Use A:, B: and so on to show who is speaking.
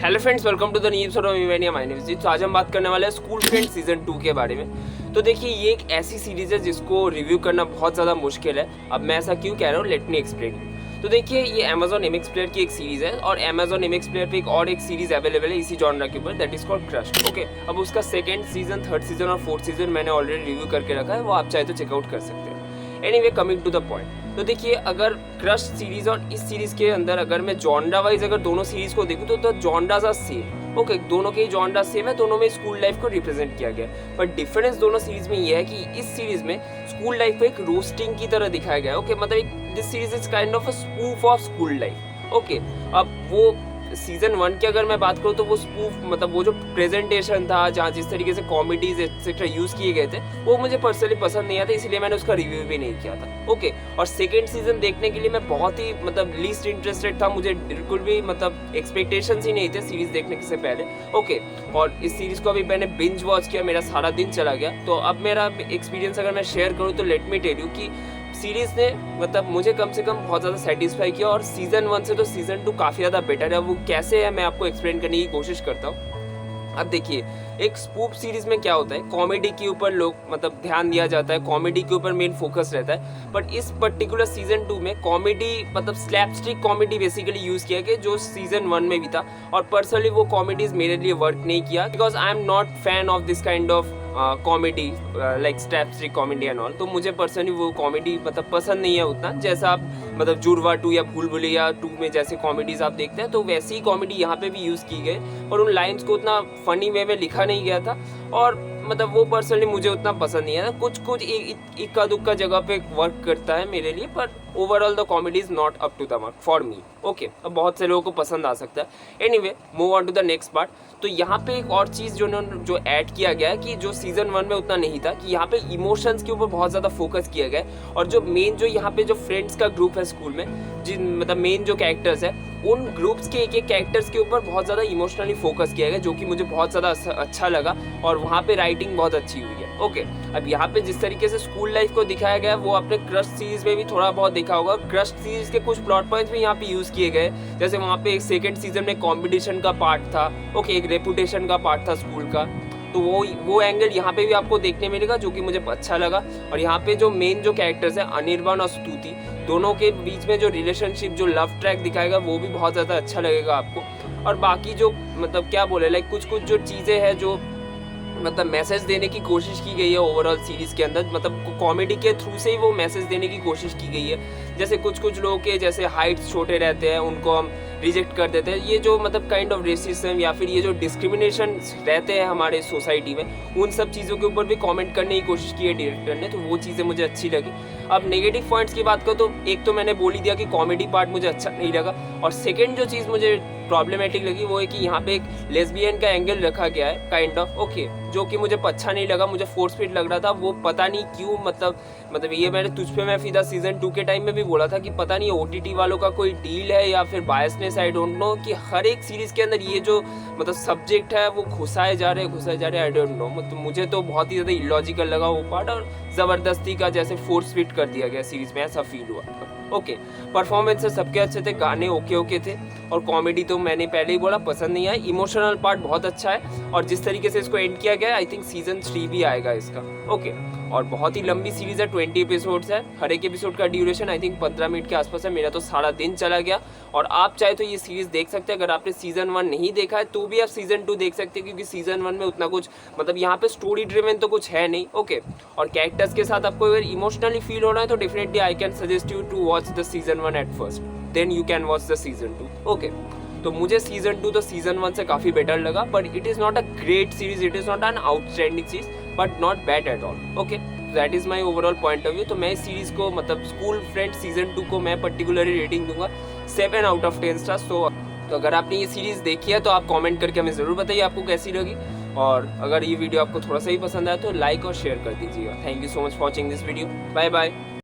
A: Hello friends, welcome to the new episode of इवेनिया my name is Jeet. तो आज हम बात करने वाले हैं स्कूल फ्रेंड्स सीजन 2 के बारे में। तो देखिए, ये एक ऐसी सीरीज है जिसको रिव्यू करना बहुत ज़्यादा मुश्किल है। अब मैं ऐसा क्यों कह रहा हूँ, लेट मी एक्सप्लेन। तो देखिए, ये अमेजॉन एमएक्स प्लेयर की एक सीरीज है और अमेजॉन एमएक्स प्लेयर पे एक सीरीज अवेलेबल है इसी जॉनरा के ऊपर, that is called crush. Okay, अब उसका सेकंड सीजन, थर्ड सीजन और फोर्थ सीजन मैंने ऑलरेडी रिव्यू करके रखा है, वो आप चाहे तो चेकआउट कर सकते हैं। Anyway, coming to the point. तो देखिए, अगर क्रश सीरीज और इस सीरीज के अंदर अगर मैं जॉनरा वाइज अगर दोनों सीरीज को देखूँ तो जॉनराज आर सेम। ओके, दोनों के जॉनरा सेम है, दोनों में स्कूल लाइफ को रिप्रेजेंट किया गया है। बट डिफरेंस दोनों सीरीज में ये है कि इस सीरीज में स्कूल लाइफ को एक रोस्टिंग की तरह दिखाया गया है। ओके, मतलब this series is kind of a spoof of school life. Okay, अब वो सीजन 1 की अगर मैं बात करूँ तो वो स्पूफ मतलब वो जो प्रेजेंटेशन था, जहाँ जिस तरीके से कॉमेडीज एक्सेट्रा यूज किए गए थे, वो मुझे पर्सनली पसंद नहीं आता, इसलिए मैंने उसका रिव्यू भी नहीं किया था। ओके, और सेकेंड सीजन देखने के लिए मैं बहुत ही मतलब लीस्ट इंटरेस्टेड था, मुझे बिल्कुल भी मतलब एक्सपेक्टेशंस ही नहीं थे सीरीज देखने से पहले। ओके, और इस सीरीज को अभी मैंने बिंज वॉच किया, मेरा सारा दिन चला गया। तो अब मेरा एक्सपीरियंस अगर मैं शेयर करूँ तो लेट मी टेल यू कि सीरीज ने मतलब मुझे कम से कम बहुत ज़्यादा सेटिस्फाई किया, और सीजन 1 से तो सीजन 2 काफ़ी ज़्यादा बेटर है। वो कैसे है मैं आपको एक्सप्लेन करने की कोशिश करता हूँ। अब देखिए, एक स्पूफ सीरीज में क्या होता है, कॉमेडी के ऊपर लोग मतलब ध्यान दिया जाता है, कॉमेडी के ऊपर मेन फोकस रहता है। बट इस पर्टिकुलर सीजन 2 में कॉमेडी मतलब स्लैपस्टिक कॉमेडी बेसिकली यूज किया गया, जो सीजन 1 में भी था। और पर्सनली वो कॉमेडीज मेरे लिए वर्क नहीं किया, because I am not fan of this kind of comedy like slapstick comedy and all. तो मुझे पर्सनली वो कॉमेडी मतलब पसंद नहीं है उतना, जैसा आप मतलब जुड़वा 2 या भूल भुलैया 2 में जैसे कॉमेडीज आप देखते हैं, तो वैसी ही कॉमेडी यहाँ पे भी यूज़ की गई। और उन लाइन्स को उतना फनी वे में लिखा नहीं गया था, और मतलब वो पर्सनली मुझे उतना पसंद नहीं है। कुछ इक्का दुक्का जगह पे वर्क करता है मेरे लिए, पर overall the comedy is not up to the mark for me. Okay, अब बहुत से लोगों को पसंद आ सकता है। Anyway, move on to the next part. तो यहाँ पे एक और चीज़ जो ऐड किया गया है कि जो सीजन 1 में उतना नहीं था, कि यहाँ पे इमोशंस के ऊपर बहुत ज़्यादा फोकस किया गया है। और जो मेन जो यहाँ पे जो फ्रेंड्स का ग्रुप है स्कूल में, जिन मतलब मेन जो कैरेक्टर्स है, उन ग्रुप्स के एक एक कैरेक्टर्स के ऊपर बहुत ज़्यादा इमोशनली फोकस किया गया, जो कि मुझे बहुत ज़्यादा अच्छा लगा। और वहाँ पे राइटिंग बहुत अच्छी हुई है। ओके, अब यहाँ पे जिस तरीके से स्कूल लाइफ को दिखाया गया है, वो आपने क्रश सीरीज में भी थोड़ा बहुत देखा होगा। क्रश सीरीज के कुछ प्लॉट पॉइंट्स भी यहाँ पे यूज किए गए, जैसे वहाँ पे एक सेकेंड सीजन में कॉम्पिटिशन का पार्ट था। ओके, एक रेपुटेशन का पार्ट था स्कूल का, तो वो एंगल यहाँ पे भी आपको देखने मिलेगा, जो कि मुझे अच्छा लगा। और यहाँ पे जो मेन जो कैरेक्टर्स है, अनिर्बाण और स्तुति, दोनों के बीच में जो रिलेशनशिप, जो लव ट्रैक दिखाएगा, वो भी बहुत ज़्यादा अच्छा लगेगा आपको। और बाकी जो मतलब क्या बोले, लाइक कुछ जो चीज़ें हैं जो मतलब मैसेज देने की कोशिश की गई है ओवरऑल सीरीज के अंदर, मतलब कॉमेडी के थ्रू से ही वो मैसेज देने की कोशिश की गई है। जैसे कुछ लोगों के जैसे हाइट्स छोटे रहते हैं, उनको हम रिजेक्ट कर देते हैं। ये जो मतलब काइंड ऑफ रेसिज्म या फिर ये जो डिस्क्रिमिनेशन रहते हैं हमारे सोसाइटी में, उन सब चीज़ों के ऊपर भी कमेंट करने की कोशिश की है डायरेक्टर ने, तो वो चीज़ें मुझे अच्छी लगी। अब नेगेटिव पॉइंट्स की बात करो तो एक तो मैंने बोल ही दिया कि कॉमेडी पार्ट मुझे अच्छा नहीं लगा। और सेकेंड जो चीज़ मुझे प्रॉब्लमेटिक लगी, वो है कि यहाँ पे एक लेस्बियन का एंगल रखा गया है काइंड ऑफ। ओके, जो कि मुझे अच्छा नहीं लगा, मुझे फोर्स फिट लग रहा था। वो पता नहीं क्यों, मतलब ये मैंने तुझ पे मैं फिदा सीजन 2 के टाइम में भी बोला था कि पता नहीं ओटीटी वालों का कोई डील है या फिर बायसनेस, आई डोंट नो, कि हर एक सीरीज के अंदर ये जो मतलब सब्जेक्ट है वो घुसाए जा रहे हैं, आई डोंट नो। मतलब मुझे तो बहुत ही ज़्यादा इलॉजिकल लगा वो पार्ट, और ज़बरदस्ती का जैसे फोर्स फिट कर दिया गया सीरीज में, ऐसा फील हुआ। ओके, परफॉर्मेंस सबके अच्छे थे, गाने ओके थे, और कॉमेडी तो मैंने पहले ही बोला पसंद नहीं आई। इमोशनल पार्ट बहुत अच्छा है, और जिस तरीके से इसको एंड किया गया, आई थिंक सीजन 3 भी आएगा इसका। ओके, और बहुत ही लंबी सीरीज है, 20 एपिसोड्स है। हर एक एपिसोड का ड्यूरेशन आई थिंक 15 मिनट के आसपास है। मेरा तो सारा दिन चला गया। और आप चाहे तो ये सीरीज देख सकते हैं, अगर आपने सीजन 1 नहीं देखा है तो भी आप सीजन 2 देख सकते हैं, क्योंकि सीजन 1 में उतना कुछ मतलब यहाँ पे स्टोरी ड्रिवन तो कुछ है नहीं। ओके, और कैरेक्टर्स के साथ आपको अगर इमोशनली फील हो रहा है तो definitely I can suggest you to watch the season 1 at first, then you can watch the season 2। Okay, तो मुझे सीजन 2 तो सीजन 1 से काफ़ी बेटर लगा, but it is not a great series, it is not an outstanding series, but not bad at all. Okay, that is my overall point of view. तो मैं इस series को मतलब स्कूल फ्रेंड्स सीजन 2 को मैं particularly rating दूंगा 7 out of 10 stars. तो अगर आपने ये सीरीज़ देखी है तो आप कमेंट करके हमें ज़रूर बताइए आपको कैसी लगी, और अगर ये वीडियो आपको थोड़ा सा ही पसंद आया तो लाइक और शेयर कर दीजिएगा। Thank you so much for watching this video. Bye bye.